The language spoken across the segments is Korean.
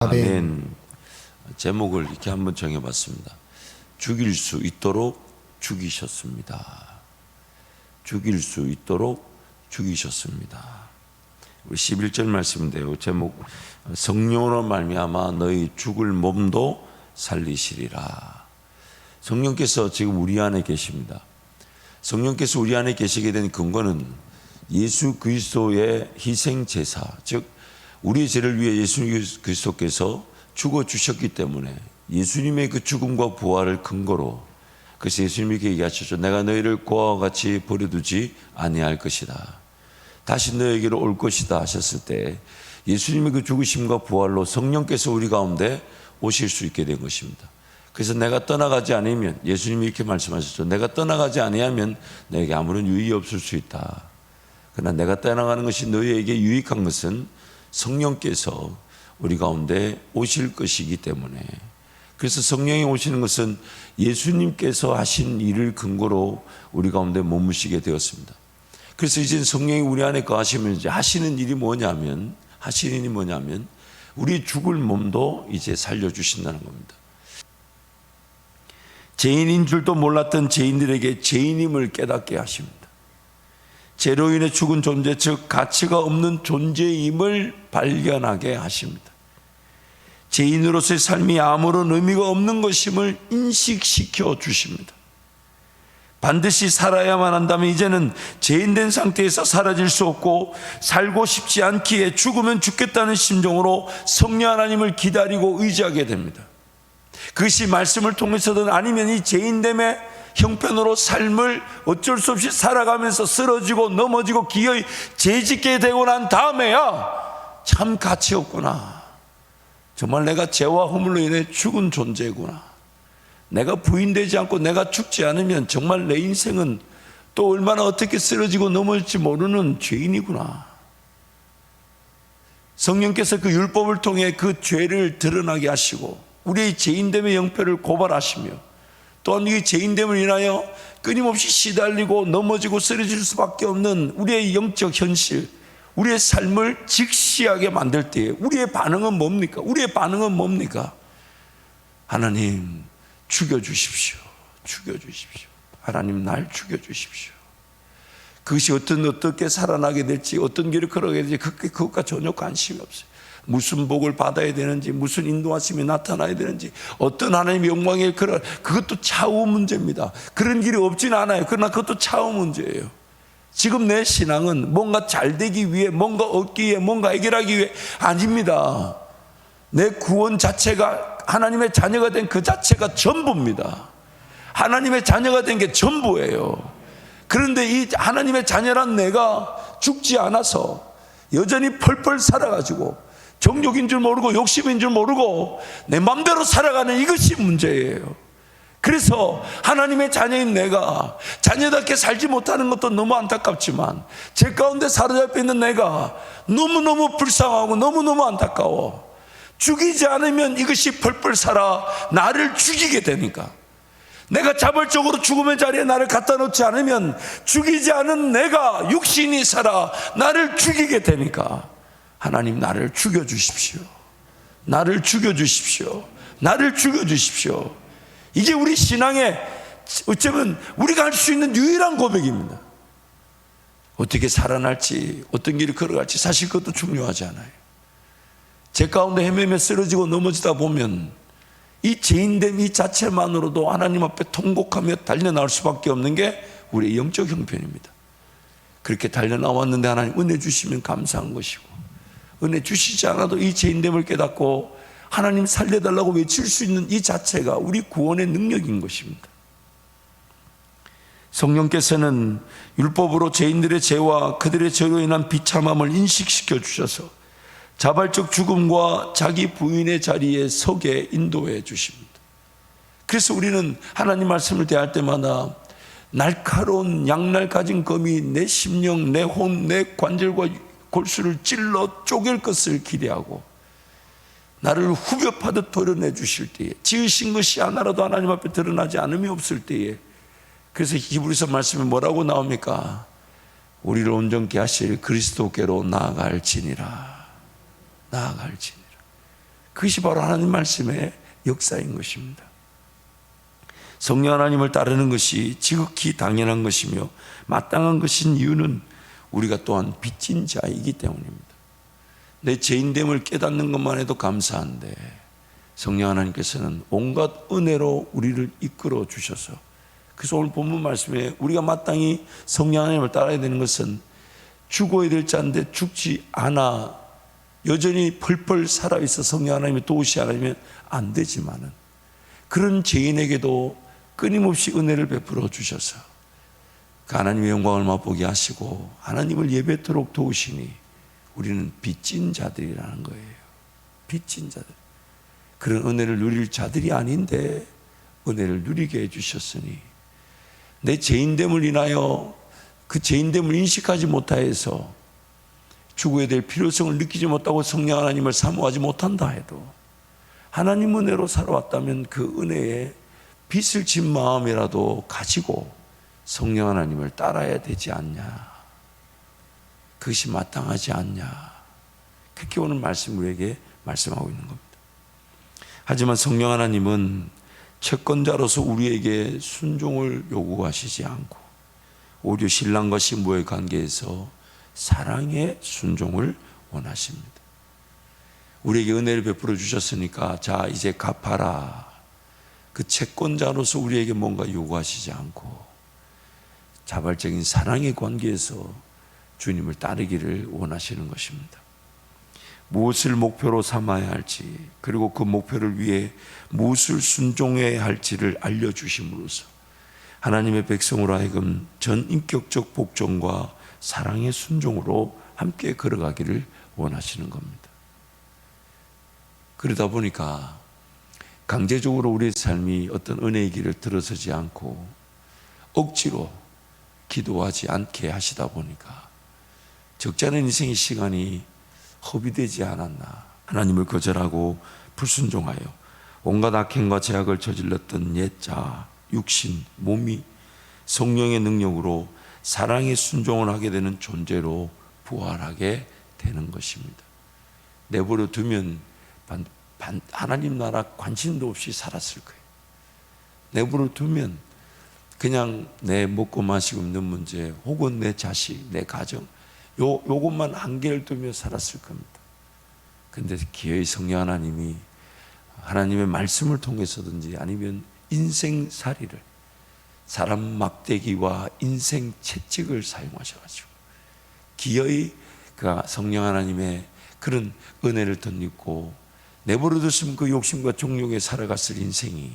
아멘. 제목을 이렇게 한번 정해봤습니다. 죽일 수 있도록 죽이셨습니다. 죽일 수 있도록 죽이셨습니다. 우리 11절 말씀인데요. 제목, 성령으로 말미암아 너희 죽을 몸도 살리시리라. 성령께서 지금 우리 안에 계십니다. 성령께서 우리 안에 계시게 된 근거는 예수 그리스도의 희생 제사, 즉 우리의 죄를 위해 예수 그리스도께서 죽어 주셨기 때문에 예수님의 그 죽음과 부활을 근거로, 그래서 예수님이 이렇게 얘기하셨죠. 내가 너희를 고아와 같이 버려두지 아니할 것이다. 다시 너희에게로 올 것이다 하셨을 때 예수님의 그 죽으심과 부활로 성령께서 우리 가운데 오실 수 있게 된 것입니다. 그래서 내가 떠나가지 않으면, 예수님이 이렇게 말씀하셨죠. 내가 떠나가지 아니하면 너에게 아무런 유익이 없을 수 있다. 그러나 내가 떠나가는 것이 너희에게 유익한 것은 성령께서 우리 가운데 오실 것이기 때문에, 그래서 성령이 오시는 것은 예수님께서 하신 일을 근거로 우리 가운데 머무시게 되었습니다. 그래서 이제 성령이 우리 안에 거하시면 이제 하시는 일이 뭐냐면 우리 죽을 몸도 이제 살려주신다는 겁니다. 죄인인 줄도 몰랐던 죄인들에게 죄인임을 깨닫게 하십니다. 죄로 인해 죽은 존재, 즉 가치가 없는 존재임을 발견하게 하십니다. 죄인으로서의 삶이 아무런 의미가 없는 것임을 인식시켜 주십니다. 반드시 살아야만 한다면 이제는 죄인된 상태에서 사라질 수 없고 살고 싶지 않기에 죽으면 죽겠다는 심정으로 성령 하나님을 기다리고 의지하게 됩니다. 그것이 말씀을 통해서든 아니면 이 죄인됨의 형편으로 삶을 어쩔 수 없이 살아가면서 쓰러지고 넘어지고 기어이 죄짓게 되고 난 다음에야 참 가치 없구나, 정말 내가 죄와 허물로 인해 죽은 존재구나, 내가 부인되지 않고 내가 죽지 않으면 정말 내 인생은 또 얼마나 어떻게 쓰러지고 넘어질지 모르는 죄인이구나. 성령께서 그 율법을 통해 그 죄를 드러나게 하시고 우리의 죄인됨의 형편을 고발하시며, 또한 이 죄인됨을 인하여 끊임없이 시달리고 넘어지고 쓰러질 수밖에 없는 우리의 영적 현실, 우리의 삶을 직시하게 만들 때에 우리의 반응은 뭡니까? 하나님 죽여주십시오. 하나님 날 죽여주십시오. 그것이 어떻게 살아나게 될지, 어떤 길을 걸어가게 될지 그것과 전혀 관심이 없어요. 무슨 복을 받아야 되는지, 무슨 인도하심이 나타나야 되는지, 어떤 하나님의 영광의 그것도 차후 문제입니다. 그런 길이 없지는 않아요. 그러나 그것도 차후 문제예요. 지금 내 신앙은 뭔가 잘 되기 위해, 뭔가 얻기 위해, 뭔가 해결하기 위해 아닙니다. 내 구원 자체가, 하나님의 자녀가 된 그 자체가 전부입니다. 하나님의 자녀가 된 게 전부예요. 그런데 이 하나님의 자녀란 내가 죽지 않아서 여전히 펄펄 살아가지고 정욕인 줄 모르고 욕심인 줄 모르고 내 맘대로 살아가는 이것이 문제예요. 그래서 하나님의 자녀인 내가 자녀답게 살지 못하는 것도 너무 안타깝지만, 죄 가운데 사로잡혀 있는 내가 너무너무 불쌍하고 너무너무 안타까워. 죽이지 않으면 이것이 펄펄 살아 나를 죽이게 되니까, 내가 자발적으로 죽음의 자리에 나를 갖다 놓지 않으면 죽이지 않은 내가 육신이 살아 나를 죽이게 되니까, 하나님 나를 죽여주십시오. 이게 우리 신앙의, 어쩌면 우리가 할 수 있는 유일한 고백입니다. 어떻게 살아날지, 어떤 길을 걸어갈지 사실 그것도 중요하지 않아요. 죄 가운데 헤매며 쓰러지고 넘어지다 보면 이 죄인됨 이 자체만으로도 하나님 앞에 통곡하며 달려나올 수밖에 없는 게 우리의 영적 형편입니다. 그렇게 달려나왔는데 하나님 은혜 주시면 감사한 것이고, 은혜 주시지 않아도 이 죄인됨을 깨닫고 하나님 살려달라고 외칠 수 있는 이 자체가 우리 구원의 능력인 것입니다. 성령께서는 율법으로 죄인들의 죄와 그들의 죄로 인한 비참함을 인식시켜 주셔서 자발적 죽음과 자기 부인의 자리에 서게 인도해 주십니다. 그래서 우리는 하나님 말씀을 대할 때마다 날카로운 양날 가진 검이 내 심령, 내 혼, 내 관절과 골수를 찔러 쪼갤 것을 기대하고 나를 후벼 파듯 도려내 주실 때에, 지으신 것이 하나라도 하나님 앞에 드러나지 않음이 없을 때에, 그래서 히브리서 말씀에 뭐라고 나옵니까? 우리를 온전케 하실 그리스도께로 나아갈지니라. 그것이 바로 하나님 말씀의 역사인 것입니다. 성령 하나님을 따르는 것이 지극히 당연한 것이며 마땅한 것인 이유는 우리가 또한 빚진 자이기 때문입니다. 내 죄인됨을 깨닫는 것만 해도 감사한데 성령 하나님께서는 온갖 은혜로 우리를 이끌어 주셔서, 그래서 오늘 본문 말씀에 우리가 마땅히 성령 하나님을 따라야 되는 것은 죽어야 될 자인데 죽지 않아 여전히 펄펄 살아있어 성령 하나님의 도우시 않으면 안 되지만은, 그런 죄인에게도 끊임없이 은혜를 베풀어 주셔서 그 하나님의 영광을 맛보게 하시고 하나님을 예배토록 도우시니 우리는 빚진 자들이라는 거예요. 빚진 자들. 그런 은혜를 누릴 자들이 아닌데 은혜를 누리게 해주셨으니, 내 죄인됨을 인하여 그 죄인됨을 인식하지 못하여서 죽어야 될 필요성을 느끼지 못하고 성령 하나님을 사모하지 못한다 해도 하나님 은혜로 살아왔다면 그 은혜에 빚을 진 마음이라도 가지고 성령 하나님을 따라야 되지 않냐, 그것이 마땅하지 않냐, 그렇게 오늘 말씀 우리에게 말씀하고 있는 겁니다. 하지만 성령 하나님은 채권자로서 우리에게 순종을 요구하시지 않고 오히려 신랑과 신부의 관계에서 사랑의 순종을 원하십니다. 우리에게 은혜를 베풀어 주셨으니까 자 이제 갚아라, 그 채권자로서 우리에게 뭔가 요구하시지 않고 자발적인 사랑의 관계에서 주님을 따르기를 원하시는 것입니다. 무엇을 목표로 삼아야 할지, 그리고 그 목표를 위해 무엇을 순종해야 할지를 알려주심으로써 하나님의 백성으로 하여금 전인격적 복종과 사랑의 순종으로 함께 걸어가기를 원하시는 겁니다. 그러다 보니까 강제적으로 우리의 삶이 어떤 은혜의 길을 들어서지 않고 억지로 기도하지 않게 하시다 보니까 적잖은 인생의 시간이 허비되지 않았나. 하나님을 거절하고 불순종하여 온갖 악행과 죄악을 저질렀던 옛자, 육신, 몸이 성령의 능력으로 사랑의 순종을 하게 되는 존재로 부활하게 되는 것입니다. 내버려 두면 하나님 나라 관심도 없이 살았을 거예요. 내버려 두면 그냥 내 먹고 마시고 있는 문제, 혹은 내 자식, 내 가정, 요것만 한계를 두며 살았을 겁니다. 근데 기어이 성령 하나님이 하나님의 말씀을 통해서든지 아니면 인생살이를, 사람 막대기와 인생 채찍을 사용하셔가지고 기어이 그 성령 하나님의 그런 은혜를 덧입고 내버려 뒀으면 그 욕심과 종욕에 살아갔을 인생이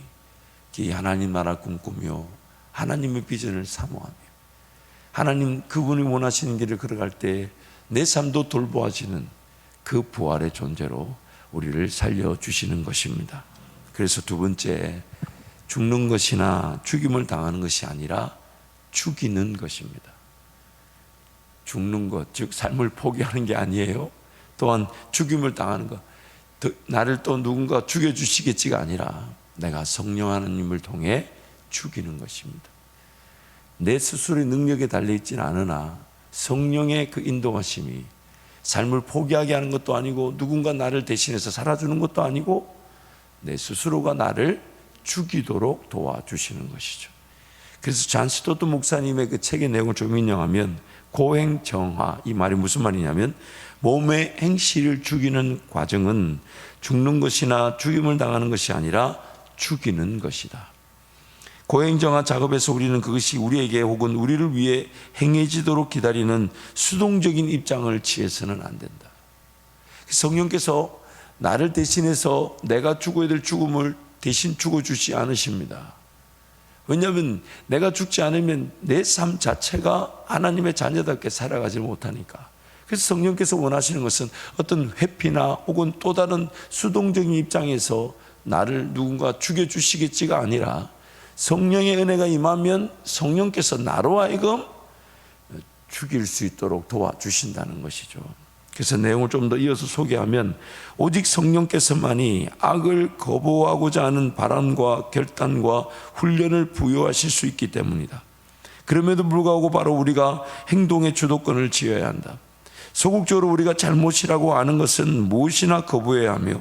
이 하나님 나라 꿈꾸며 하나님의 비전을 사모하며 하나님 그분이 원하시는 길을 걸어갈 때 내 삶도 돌보아지는 그 부활의 존재로 우리를 살려주시는 것입니다. 그래서 두 번째, 죽는 것이나 죽임을 당하는 것이 아니라 죽이는 것입니다. 죽는 것, 즉 삶을 포기하는 게 아니에요. 또한 죽임을 당하는 것, 나를 또 누군가 죽여주시겠지가 아니라 내가 성령 하나님을 통해 죽이는 것입니다. 내 스스로의 능력에 달려있지는 않으나 성령의 그 인도하심이 삶을 포기하게 하는 것도 아니고 누군가 나를 대신해서 살아주는 것도 아니고 내 스스로가 나를 죽이도록 도와주시는 것이죠. 그래서 잔 스토트 목사님의 그 책의 내용을 좀 인용하면 고행정화, 이 말이 무슨 말이냐면 몸의 행실을 죽이는 과정은 죽는 것이나 죽임을 당하는 것이 아니라 죽이는 것이다. 고행정화 작업에서 우리는 그것이 우리에게 혹은 우리를 위해 행해지도록 기다리는 수동적인 입장을 취해서는 안 된다. 성령께서 나를 대신해서 내가 죽어야 될 죽음을 대신 죽어주지 않으십니다. 왜냐하면 내가 죽지 않으면 내 삶 자체가 하나님의 자녀답게 살아가지 못하니까. 그래서 성령께서 원하시는 것은 어떤 회피나 혹은 또 다른 수동적인 입장에서 나를 누군가 죽여주시겠지가 아니라 성령의 은혜가 임하면 성령께서 나로 하여금 죽일 수 있도록 도와주신다는 것이죠. 그래서 내용을 좀 더 이어서 소개하면 오직 성령께서만이 악을 거부하고자 하는 바람과 결단과 훈련을 부여하실 수 있기 때문이다. 그럼에도 불구하고 바로 우리가 행동의 주도권을 쥐어야 한다. 소극적으로 우리가 잘못이라고 아는 것은 무엇이나 거부해야 하며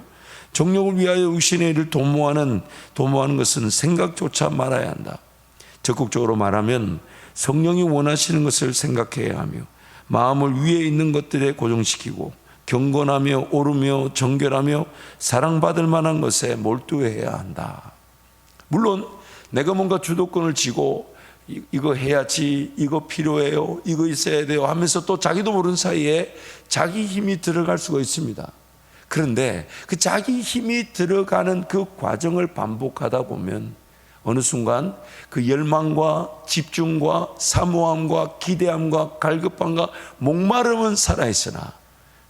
정욕을 위하여 의신의 일을 도모하는 것은 생각조차 말아야 한다. 적극적으로 말하면 성령이 원하시는 것을 생각해야 하며 마음을 위에 있는 것들에 고정시키고 경건하며 오르며 정결하며 사랑받을 만한 것에 몰두해야 한다. 물론 내가 뭔가 주도권을 쥐고 이거 해야지, 이거 필요해요, 이거 있어야 돼요 하면서 또 자기도 모르는 사이에 자기 힘이 들어갈 수가 있습니다. 그런데 그 자기 힘이 들어가는 그 과정을 반복하다 보면 어느 순간 그 열망과 집중과 사모함과 기대함과 갈급함과 목마름은 살아있으나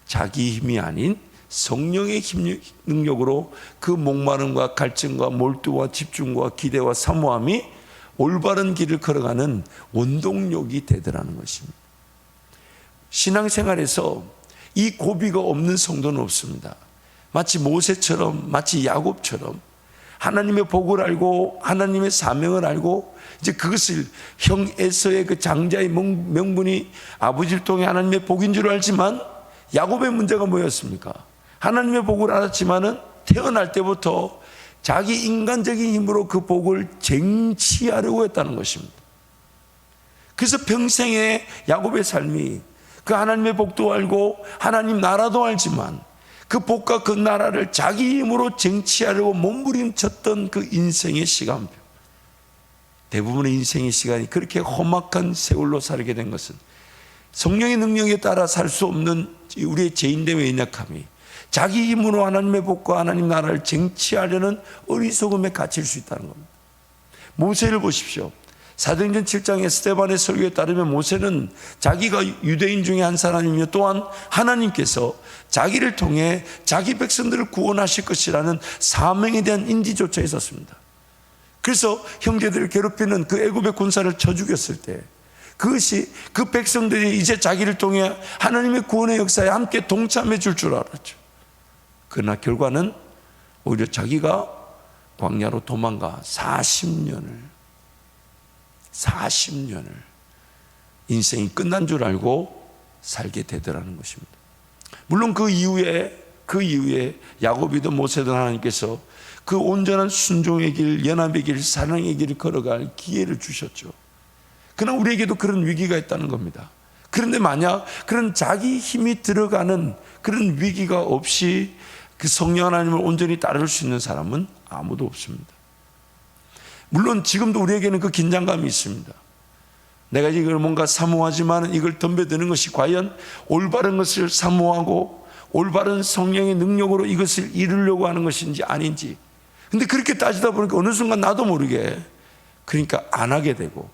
자기 힘이 아닌 성령의 힘 능력으로 그 목마름과 갈증과 몰두와 집중과 기대와 사모함이 올바른 길을 걸어가는 원동력이 되더라는 것입니다. 신앙생활에서 이 고비가 없는 성도는 없습니다. 마치 모세처럼, 마치 야곱처럼 하나님의 복을 알고 하나님의 사명을 알고 이제 그것을 형 에서의 그 장자의 명분이 아버지를 통해 하나님의 복인 줄 알지만 야곱의 문제가 뭐였습니까? 하나님의 복을 알았지만은 태어날 때부터 자기 인간적인 힘으로 그 복을 쟁취하려고 했다는 것입니다. 그래서 평생의 야곱의 삶이 그 하나님의 복도 알고 하나님 나라도 알지만 그 복과 그 나라를 자기 힘으로 쟁취하려고 몸부림쳤던 그 인생의 시간표, 대부분의 인생의 시간이 그렇게 험악한 세월로 살게 된 것은 성령의 능력에 따라 살 수 없는 우리의 죄인됨의 연약함이 자기 힘으로 하나님의 복과 하나님 나라를 쟁취하려는 어리석음에 갇힐 수 있다는 겁니다. 모세를 보십시오. 사도행전 7장의 스데반의 설교에 따르면 모세는 자기가 유대인 중에 한 사람이며 또한 하나님께서 자기를 통해 자기 백성들을 구원하실 것이라는 사명에 대한 인지조차 있었습니다. 그래서 형제들을 괴롭히는 그 애굽의 군사를 쳐 죽였을 때 그것이 그 백성들이 이제 자기를 통해 하나님의 구원의 역사에 함께 동참해 줄 줄 알았죠. 그러나 결과는 오히려 자기가 광야로 도망가 40년을 인생이 끝난 줄 알고 살게 되더라는 것입니다. 물론 그 이후에 야곱이든 모세든 하나님께서 그 온전한 순종의 길, 연합의 길, 사랑의 길을 걸어갈 기회를 주셨죠. 그러나 우리에게도 그런 위기가 있다는 겁니다. 그런데 만약 그런 자기 힘이 들어가는 그런 위기가 없이 그 성령 하나님을 온전히 따를 수 있는 사람은 아무도 없습니다. 물론 지금도 우리에게는 그 긴장감이 있습니다. 내가 이걸 뭔가 사모하지만 이걸 덤벼드는 것이 과연 올바른 것을 사모하고 올바른 성령의 능력으로 이것을 이루려고 하는 것인지 아닌지. 근데 그렇게 따지다 보니까 어느 순간 나도 모르게 그러니까 안 하게 되고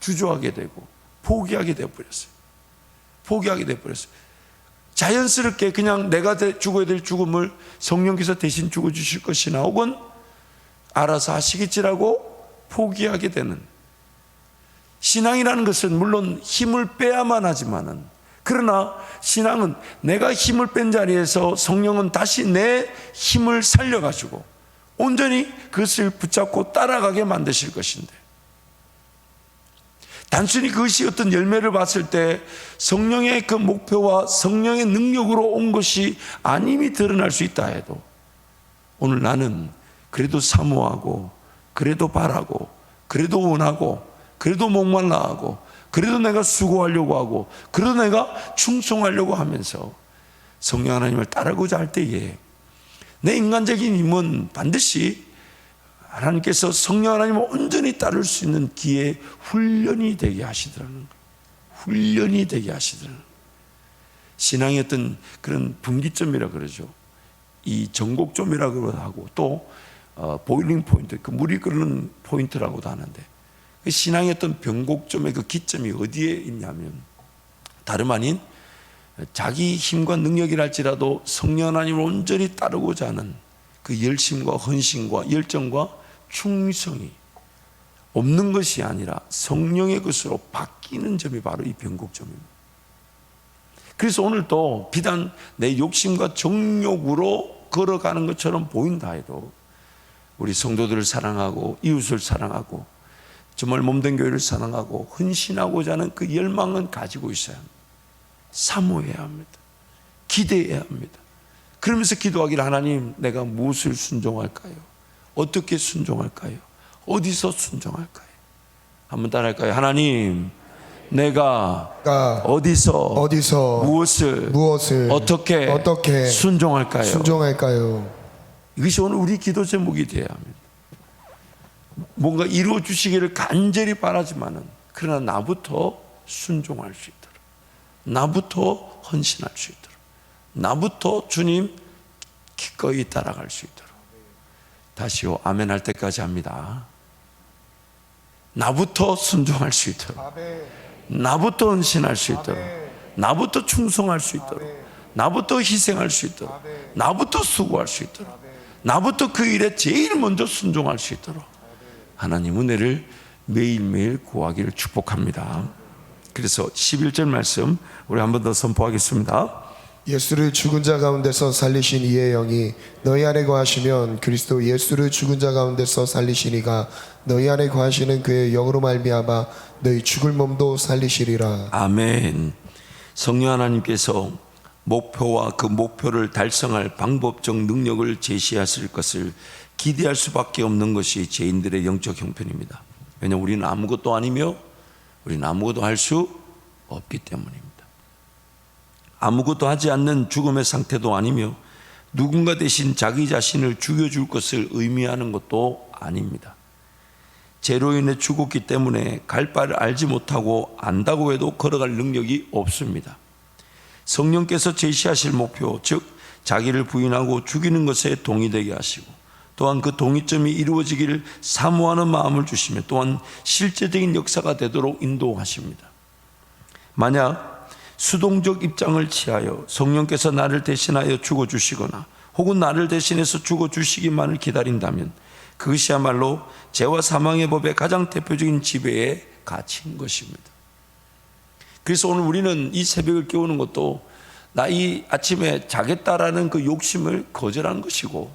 주저하게 되고 포기하게 되어버렸어요. 자연스럽게 그냥 내가 죽어야 될 죽음을 성령께서 대신 죽어주실 것이나 혹은 알아서 하시겠지라고 포기하게 되는, 신앙이라는 것은 물론 힘을 빼야만 하지만은, 그러나 신앙은 내가 힘을 뺀 자리에서 성령은 다시 내 힘을 살려가지고 온전히 그것을 붙잡고 따라가게 만드실 것인데, 단순히 그것이 어떤 열매를 봤을 때 성령의 그 목표와 성령의 능력으로 온 것이 아님이 드러날 수 있다 해도, 오늘 나는 그래도 사모하고 그래도 바라고 그래도 원하고 그래도 목말라하고 그래도 내가 수고하려고 하고 그래도 내가 충성하려고 하면서 성령 하나님을 따르고자 할 때에 내 인간적인 힘은 반드시 하나님께서 성령 하나님을 온전히 따를 수 있는 기회, 훈련이 되게 하시더라는 거예요. 훈련이 되게 하시더라는 거예요. 신앙의 어떤 그런 분기점이라 그러죠. 이 전곡점이라고 하고 또 보일링 포인트, 그 물이 끓는 포인트라고도 하는데, 그 신앙의 어떤 변곡점의 그 기점이 어디에 있냐면 다름 아닌 자기 힘과 능력이랄지라도 성령 하나님을 온전히 따르고자 하는 그 열심과 헌신과 열정과 충성이 없는 것이 아니라 성령의 것으로 바뀌는 점이 바로 이 변곡점입니다. 그래서 오늘도 비단 내 욕심과 정욕으로 걸어가는 것처럼 보인다 해도 우리 성도들을 사랑하고 이웃을 사랑하고 정말 몸된 교회를 사랑하고 헌신하고자 하는 그 열망은 가지고 있어야 합니다. 사모해야 합니다. 기대해야 합니다. 그러면서 기도하기를 하나님 내가 무엇을 순종할까요? 어떻게 순종할까요? 어디서 순종할까요? 한번 따라할까요? 하나님 내가 어디서 무엇을 어떻게 순종할까요? 이것이 오늘 우리 기도 제목이 되어야 합니다. 뭔가 이루어 주시기를 간절히 바라지만은 그러나 나부터 순종할 수 있도록, 나부터 헌신할 수 있도록, 나부터 주님 기꺼이 따라갈 수 있도록. 다시요, 아멘 할 때까지 합니다. 나부터 순종할 수 있도록, 나부터 헌신할 수 있도록, 나부터 충성할 수 있도록, 나부터 희생할 수 있도록, 나부터 수고할 수 있도록, 나부터 그 일에 제일 먼저 순종할 수 있도록 하나님 은혜를 매일매일 구하기를 축복합니다. 그래서 11절 말씀 우리 한 번 더 선포하겠습니다. 예수를 죽은 자 가운데서 살리신 이의 영이 너희 안에 거하시면 그리스도 예수를 죽은 자 가운데서 살리신 이가 너희 안에 거하시는 그의 영으로 말미암아 너희 죽을 몸도 살리시리라. 아멘. 성령 하나님께서 목표와 그 목표를 달성할 방법적 능력을 제시하실 것을 기대할 수밖에 없는 것이 죄인들의 영적 형편입니다. 왜냐하면 우리는 아무것도 아니며 우리는 아무것도 할 수 없기 때문입니다. 아무것도 하지 않는 죽음의 상태도 아니며 누군가 대신 자기 자신을 죽여줄 것을 의미하는 것도 아닙니다. 죄로 인해 죽었기 때문에 갈 바를 알지 못하고 안다고 해도 걸어갈 능력이 없습니다. 성령께서 제시하실 목표, 즉 자기를 부인하고 죽이는 것에 동의되게 하시고 또한 그 동의점이 이루어지기를 사모하는 마음을 주시며 또한 실제적인 역사가 되도록 인도하십니다. 만약 수동적 입장을 취하여 성령께서 나를 대신하여 죽어주시거나 혹은 나를 대신해서 죽어주시기만을 기다린다면 그것이야말로 죄와 사망의 법의 가장 대표적인 지배에 갇힌 것입니다. 그래서 오늘 우리는 이 새벽을 깨우는 것도 나 이 아침에 자겠다라는 그 욕심을 거절한 것이고,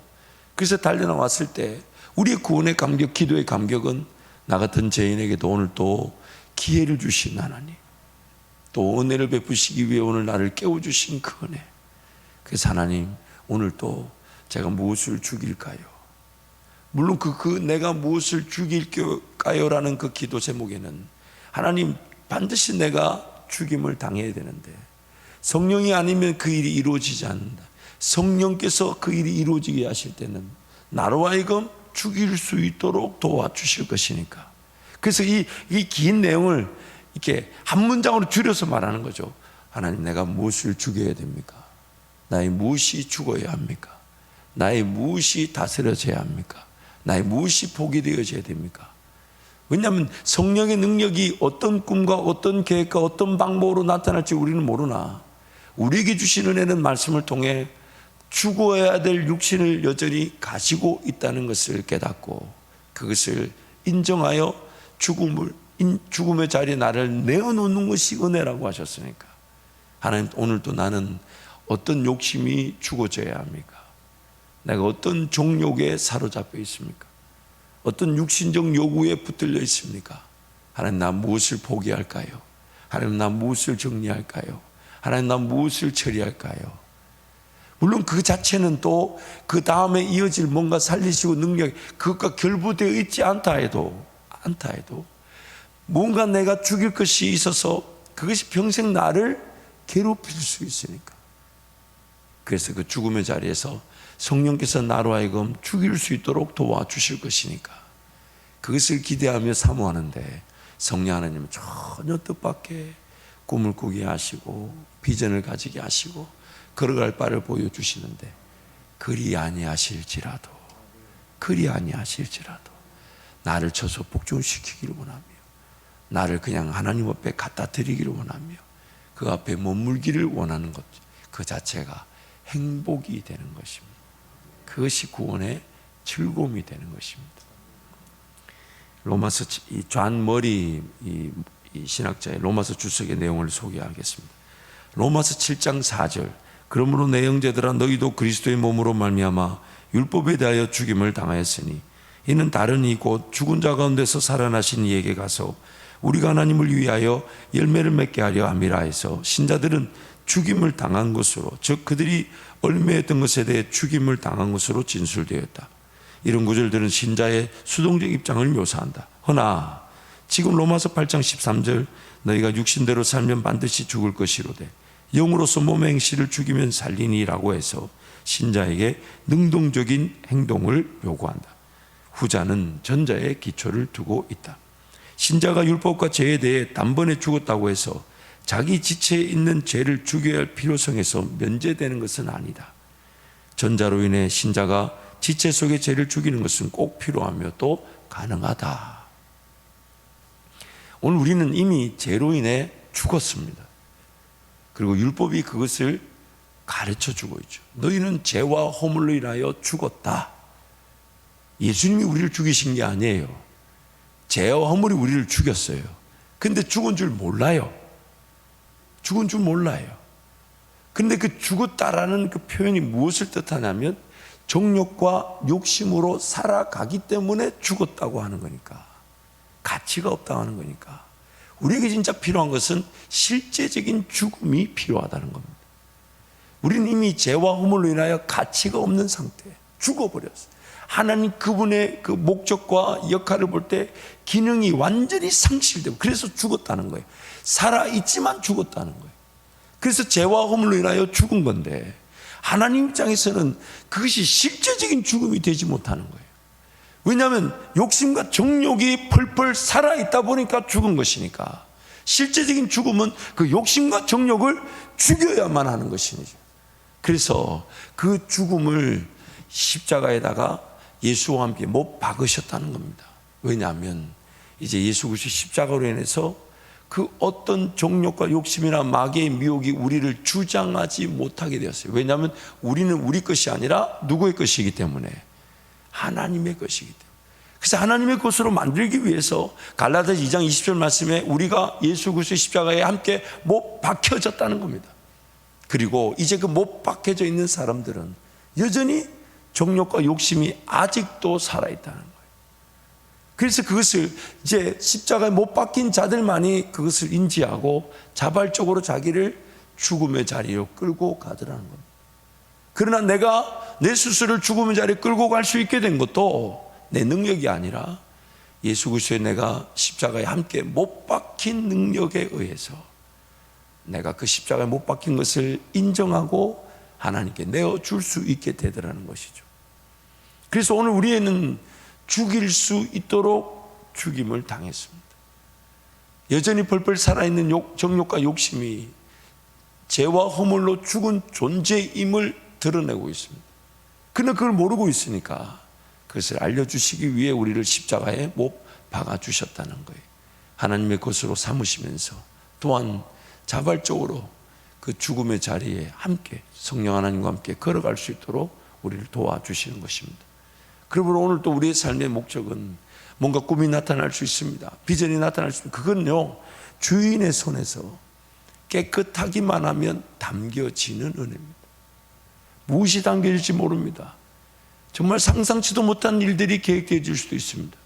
그래서 달려나왔을 때 우리의 구원의 감격, 기도의 감격은 나 같은 죄인에게도 오늘 또 기회를 주신 하나님, 또 은혜를 베푸시기 위해 오늘 나를 깨워주신 그 은혜. 그래서 하나님 오늘 또 제가 무엇을 죽일까요? 물론 내가 무엇을 죽일까요? 라는 그 기도 제목에는 하나님 반드시 내가 죽임을 당해야 되는데 성령이 아니면 그 일이 이루어지지 않는다. 성령께서 그 일이 이루어지게 하실 때는 나로 하여금 죽일 수 있도록 도와주실 것이니까. 그래서 이 긴 내용을 이렇게 한 문장으로 줄여서 말하는 거죠. 하나님 내가 무엇을 죽여야 됩니까? 나의 무엇이 죽어야 합니까? 나의 무엇이 다스려져야 합니까? 나의 무엇이 포기되어져야 됩니까? 왜냐하면 성령의 능력이 어떤 꿈과 어떤 계획과 어떤 방법으로 나타날지 우리는 모르나 우리에게 주신 은혜는 말씀을 통해 죽어야 될 육신을 여전히 가지고 있다는 것을 깨닫고 그것을 인정하여 죽음의 자리에 나를 내어놓는 것이 은혜라고 하셨으니까 하나님 오늘도 나는 어떤 욕심이 죽어져야 합니까? 내가 어떤 종욕에 사로잡혀 있습니까? 어떤 육신적 요구에 붙들려 있습니까? 하나님 나 무엇을 포기할까요? 하나님 나 무엇을 정리할까요? 하나님 나 무엇을 처리할까요? 물론 그 자체는 또 그 다음에 이어질 뭔가 살리시고 능력 그것과 결부되어 있지 않다 해도 뭔가 내가 죽일 것이 있어서 그것이 평생 나를 괴롭힐 수 있으니까 그래서 그 죽음의 자리에서 성령께서 나로 하여금 죽일 수 있도록 도와주실 것이니까 그것을 기대하며 사모하는데 성령 하나님은 전혀 뜻밖의 꿈을 꾸게 하시고 비전을 가지게 하시고 걸어갈 바를 보여주시는데 그리 아니하실지라도 나를 쳐서 복종시키기를 원하며 나를 그냥 하나님 앞에 갖다 드리기를 원하며 그 앞에 머물기를 원하는 것 그 자체가 행복이 되는 것입니다. 그것이 구원의 즐거움이 되는 것입니다. 로마서 존 머리 이 신학자의 로마서 주석의 내용을 소개하겠습니다. 로마서 7장 4절 그러므로 내 형제들아 너희도 그리스도의 몸으로 말미암아 율법에 대하여 죽임을 당하였으니 이는 다른 이 곧 죽은 자 가운데서 살아나신 이에게 가서 우리가 하나님을 위하여 열매를 맺게 하려 함이라 해서 신자들은 죽임을 당한 것으로, 즉 그들이 얽매였던 것에 대해 죽임을 당한 것으로 진술되었다. 이런 구절들은 신자의 수동적 입장을 묘사한다. 허나 지금 로마서 8장 13절 너희가 육신대로 살면 반드시 죽을 것이로되 영으로서 몸의 행실을 죽이면 살리니라고 해서 신자에게 능동적인 행동을 요구한다. 후자는 전자의 기초를 두고 있다. 신자가 율법과 죄에 대해 단번에 죽었다고 해서 자기 지체에 있는 죄를 죽여야 할 필요성에서 면제되는 것은 아니다. 전자로 인해 신자가 지체 속의 죄를 죽이는 것은 꼭 필요하며 또 가능하다. 오늘 우리는 이미 죄로 인해 죽었습니다. 그리고 율법이 그것을 가르쳐 주고 있죠. 너희는 죄와 허물로 인하여 죽었다. 예수님이 우리를 죽이신 게 아니에요. 죄와 허물이 우리를 죽였어요. 근데 죽은 줄 몰라요. 죽은 줄 몰라요. 근데 그 죽었다라는 그 표현이 무엇을 뜻하냐면 정욕과 욕심으로 살아가기 때문에 죽었다고 하는 거니까, 가치가 없다고 하는 거니까, 우리에게 진짜 필요한 것은 실제적인 죽음이 필요하다는 겁니다. 우리는 이미 죄와 허물로 인하여 가치가 없는 상태에 죽어버렸어요. 하나님 그분의 그 목적과 역할을 볼 때 기능이 완전히 상실되고, 그래서 죽었다는 거예요. 살아있지만 죽었다는 거예요. 그래서 죄와 허물로 인하여 죽은 건데, 하나님 입장에서는 그것이 실제적인 죽음이 되지 못하는 거예요. 왜냐하면 욕심과 정욕이 펄펄 살아있다 보니까 죽은 것이니까, 실제적인 죽음은 그 욕심과 정욕을 죽여야만 하는 것이죠. 그래서 그 죽음을 십자가에다가 예수와 함께 못 박으셨다는 겁니다. 왜냐하면 이제 예수 그리스도 십자가로 인해서 그 어떤 정욕과 욕심이나 마귀의 미혹이 우리를 주장하지 못하게 되었어요. 왜냐하면 우리는 우리 것이 아니라 누구의 것이기 때문에? 하나님의 것이기 때문에. 그래서 하나님의 것으로 만들기 위해서 갈라디아서 2장 20절 말씀에 우리가 예수 그리스도의 십자가에 함께 못 박혀졌다는 겁니다. 그리고 이제 그 못 박혀져 있는 사람들은 여전히 정욕과 욕심이 아직도 살아있다는 거예요. 그래서 그것을 이제 십자가에 못 박힌 자들만이 그것을 인지하고 자발적으로 자기를 죽음의 자리로 끌고 가더라는 겁니다. 그러나 내가 내 스스로를 죽음의 자리에 끌고 갈 수 있게 된 것도 내 능력이 아니라 예수 그리스도의 내가 십자가에 함께 못 박힌 능력에 의해서 내가 그 십자가에 못 박힌 것을 인정하고 하나님께 내어줄 수 있게 되더라는 것이죠. 그래서 오늘 우리에는 죽일 수 있도록 죽임을 당했습니다. 여전히 펄펄 살아있는 정욕과 욕심이 죄와 허물로 죽은 존재임을 드러내고 있습니다. 그러나 그걸 모르고 있으니까 그것을 알려주시기 위해 우리를 십자가에 못 박아주셨다는 거예요. 하나님의 것으로 삼으시면서 또한 자발적으로 그 죽음의 자리에 함께 성령 하나님과 함께 걸어갈 수 있도록 우리를 도와주시는 것입니다. 그러므로 오늘 또 우리의 삶의 목적은 뭔가 꿈이 나타날 수 있습니다. 비전이 나타날 수 있습니다. 그건요, 주인의 손에서 깨끗하기만 하면 담겨지는 은혜입니다. 무엇이 담겨질지 모릅니다. 정말 상상치도 못한 일들이 계획되어질 수도 있습니다.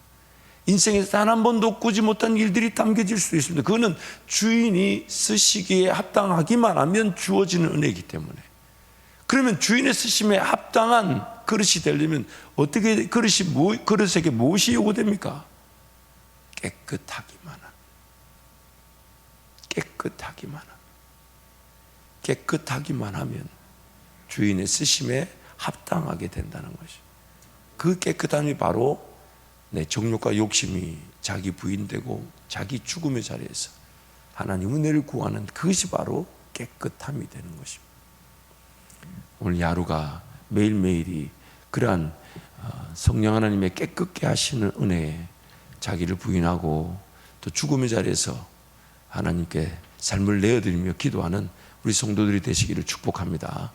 인생에서 단 한 번도 꾸지 못한 일들이 담겨질 수도 있습니다. 그거는 주인이 쓰시기에 합당하기만 하면 주어지는 은혜이기 때문에. 그러면 주인의 쓰심에 합당한 그릇이 되려면 어떻게 그릇에게 무엇이 요구됩니까? 깨끗하기만 한. 깨끗하기만 한. 깨끗하기만 하면 주인의 쓰심에 합당하게 된다는 것이죠. 그 깨끗함이 바로 내 정욕과 욕심이 자기 부인되고 자기 죽음의 자리에서 하나님 은혜를 구하는 그것이 바로 깨끗함이 되는 것입니다. 오늘 야루가 매일매일이 그러한 성령 하나님의 깨끗게 하시는 은혜에 자기를 부인하고 또 죽음의 자리에서 하나님께 삶을 내어드리며 기도하는 우리 성도들이 되시기를 축복합니다.